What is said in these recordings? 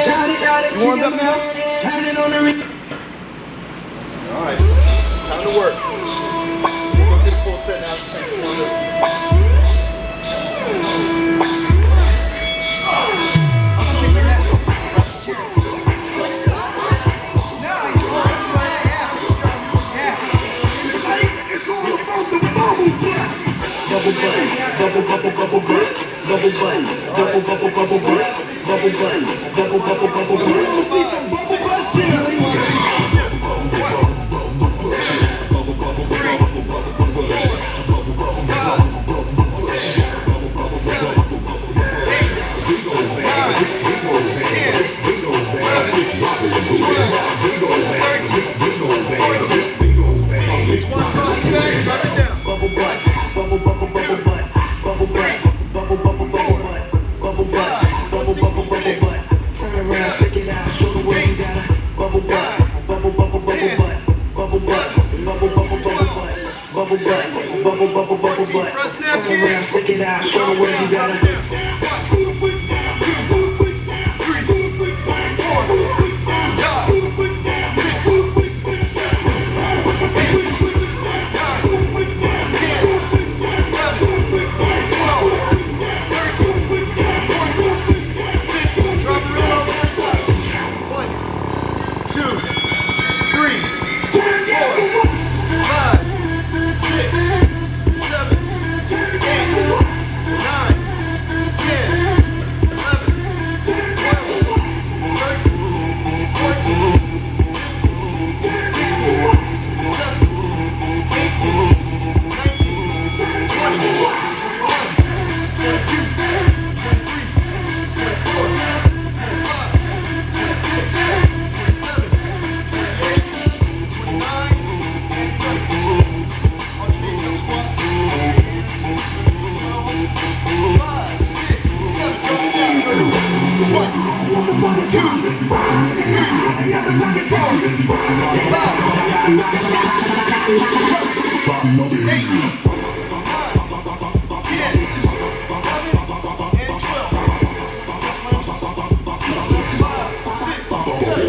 You warmed up now? Alright, time to work. We'll get a full set now. Bubble butt, bubble bubble bubble butt, bubble butt, bubble bubble bubble butt, bubble butt, bubble bubble bubble butt. Let's see some bubble butts, Jerry. Stick it out, show me where you got it.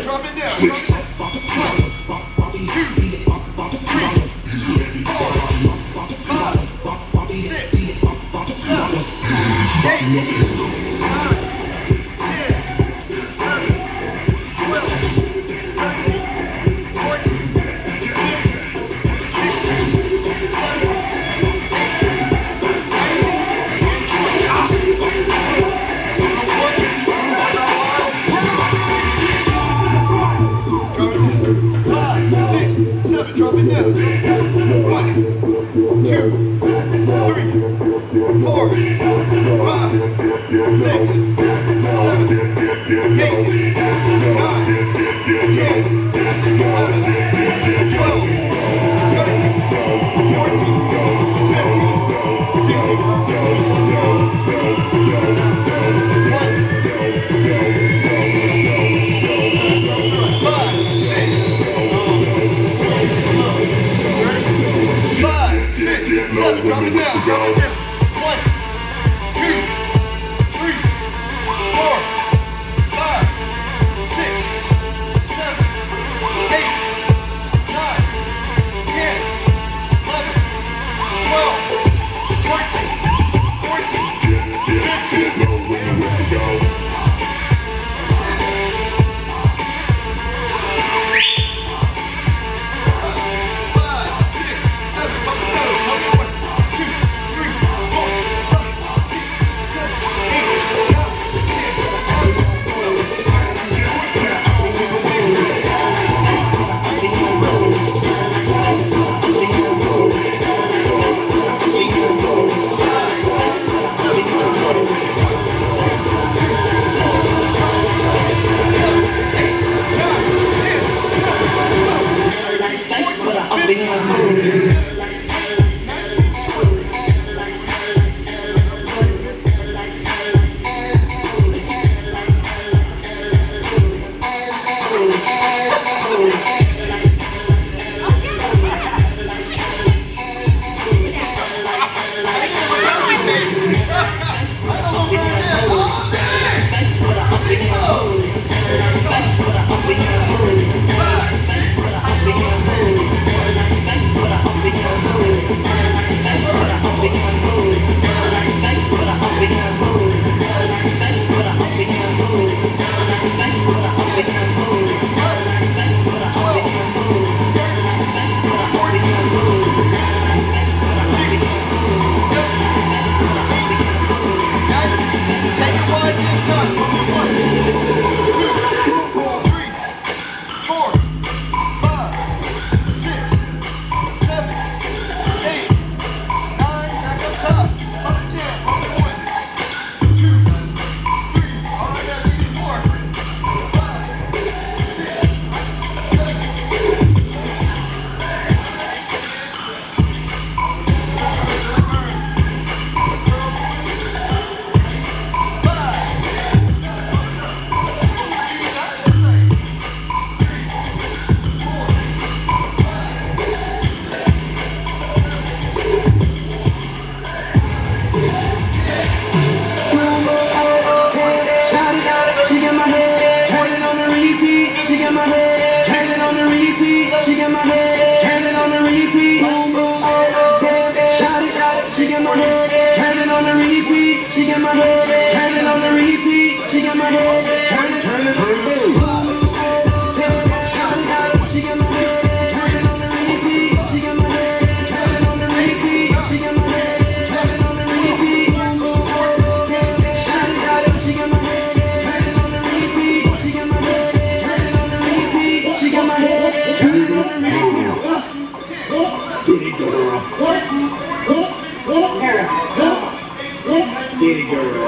Drop it down. 1, 2, 3, 4, 5, 6, 7, 8, 9, 10, 11, 12, 13, 14, 15, 16, 5, 6, 7, drop got my head turning on the repeat. Boom, boom, shout it, she got my head turning on the repeat. She got my head turning on the repeat. She got my head turning, shout it, she got my head turning on the repeat. She got my head turning on the repeat. She got my head turning on the repeat. Shout it, she got my head turning on the repeat. She got my head turning on the repeat. She got my head turning on the repeat. Get it, girl. Get it, girl.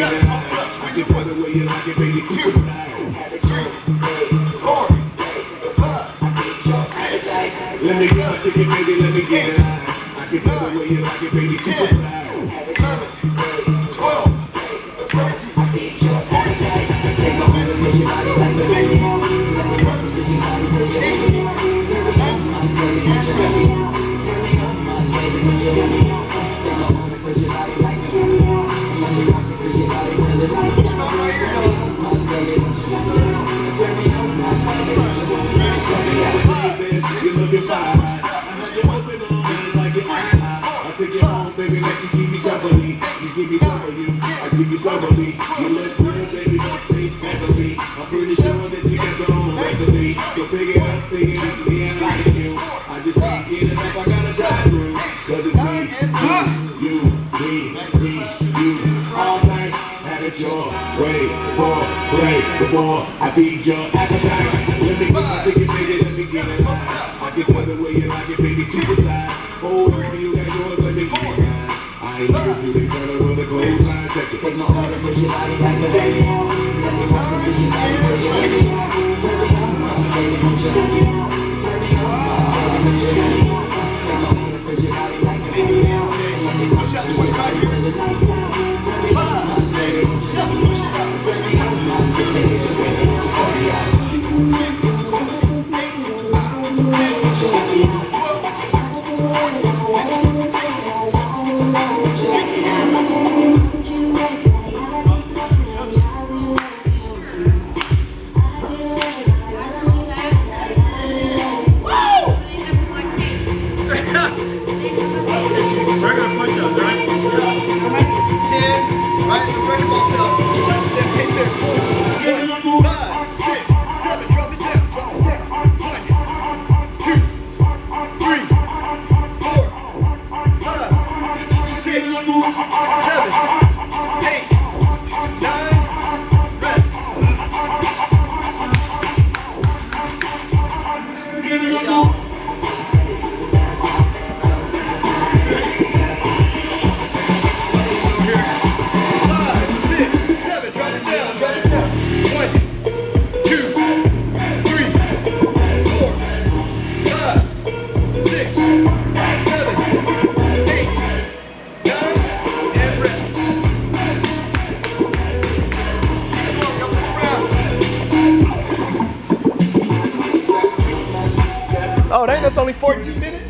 get it. I can put the way you like it, baby. 2, 3, 4, 5, 6. Let me get my chicken, baby. Let me get it. I can put the way you like it, baby. 2, 5, 12, 13, 14, 15, 16, 17, 18, 19, you're looking fine. I had to open on like it. I'll take it home, baby. Let you give me company. You give me some of you. I give you some of me. You look good, baby. Don't taste heavily. I'm pretty sure that you got your own recipe. So pick it up, yeah, I like you. I just can't get it up. I gotta drive through. Cause it's me, you. All night. Have it your way. Before I feed your appetite. Let me get my ticket, baby. Let me get it. I can tell the way you like it, baby. To the side. Oh, baby, you got yours. Let me get it. I ain't here to be better with a close line. Check it. Take my heart and push your body like a baby. Let me walk into your body till you let me out. Turn me on, baby, push your body out. Turn me on, baby, push your body out. Take my heart and push your body like a baby. Let me walk into your body till the lights out. Turn me on, baby, push your body out. Turn me on, just say it, you're ready, you're ready out. 6, 7, 8, 9, 10, 11, Oh, dang, that's only 14 minutes?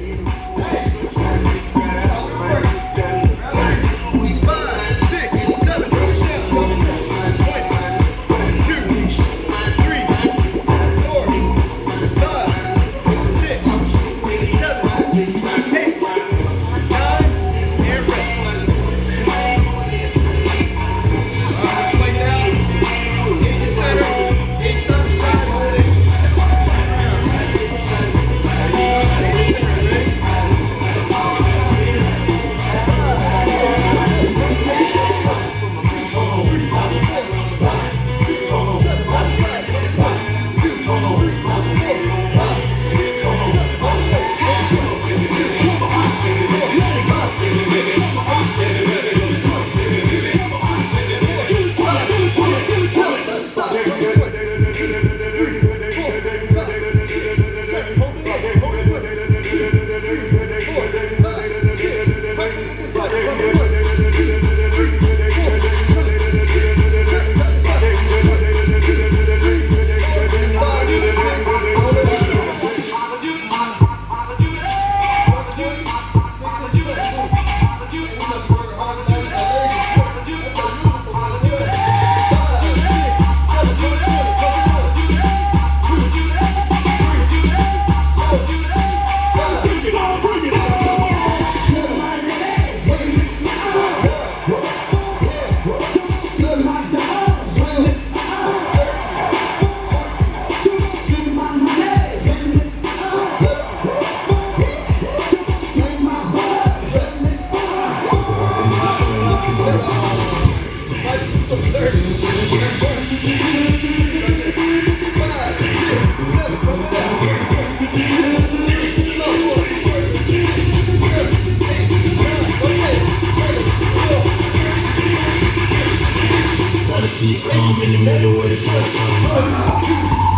I'm in the middle of the first time. 1, 2,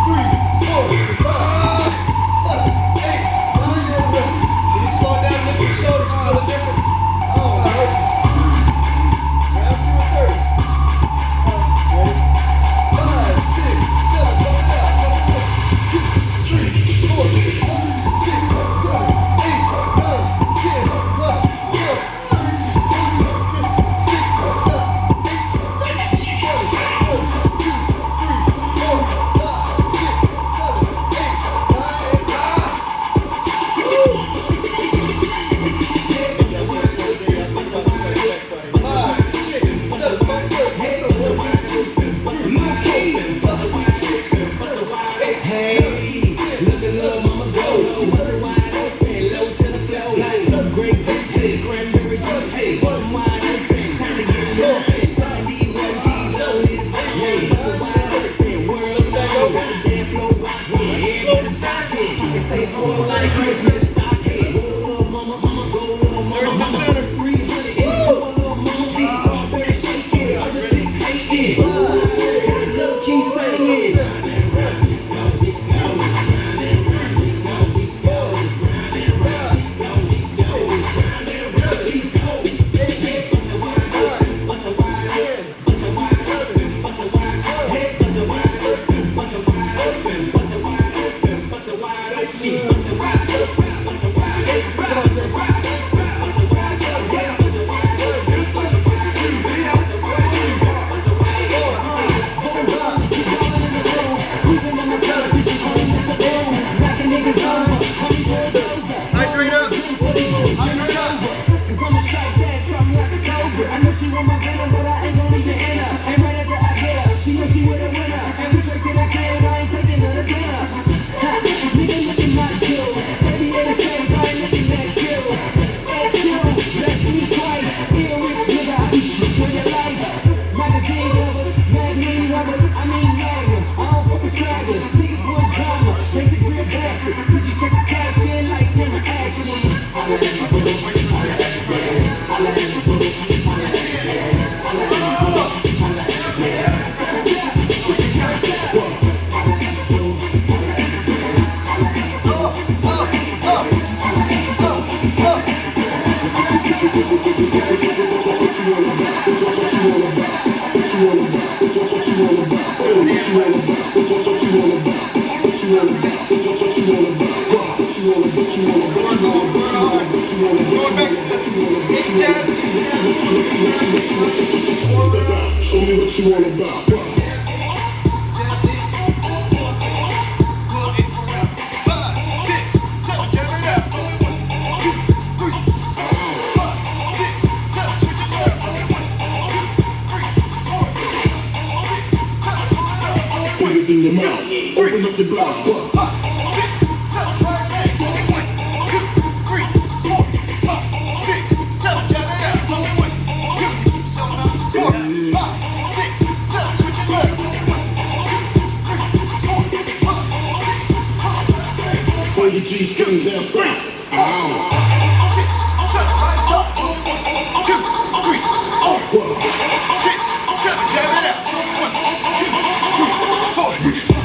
3, 4, 5, 6, 7, 8, 9, 10. When you slow down, lift your shoulders, you feel the difference. Oh, mercy. Round 2 and 30. Ready? 5, 6, 7, come it out. 1, 2, 3, 4, 6, 7, 8, 9, 10, 11, 12, 13, 14, 15, 16, 17, 18, 19, 20, 21, 22, 23, 24, 25, 26, 27, 28, 29, 30. Show me what you all about. Fingers in your mouth, open up your blouse. 5, 6, 7, right leg. 1, 2, 3, 4, 5, 6, 7, jab it out. 1, 2, 4, 5, 6, 7, switch it left. 1, 2, 3, 4, 5, 6, 7, Pull your G-string down south. Ow. 6, 7, right side. 1, 2, 3, 4, 6, 7, jab it out. 1, 2, 3, 4.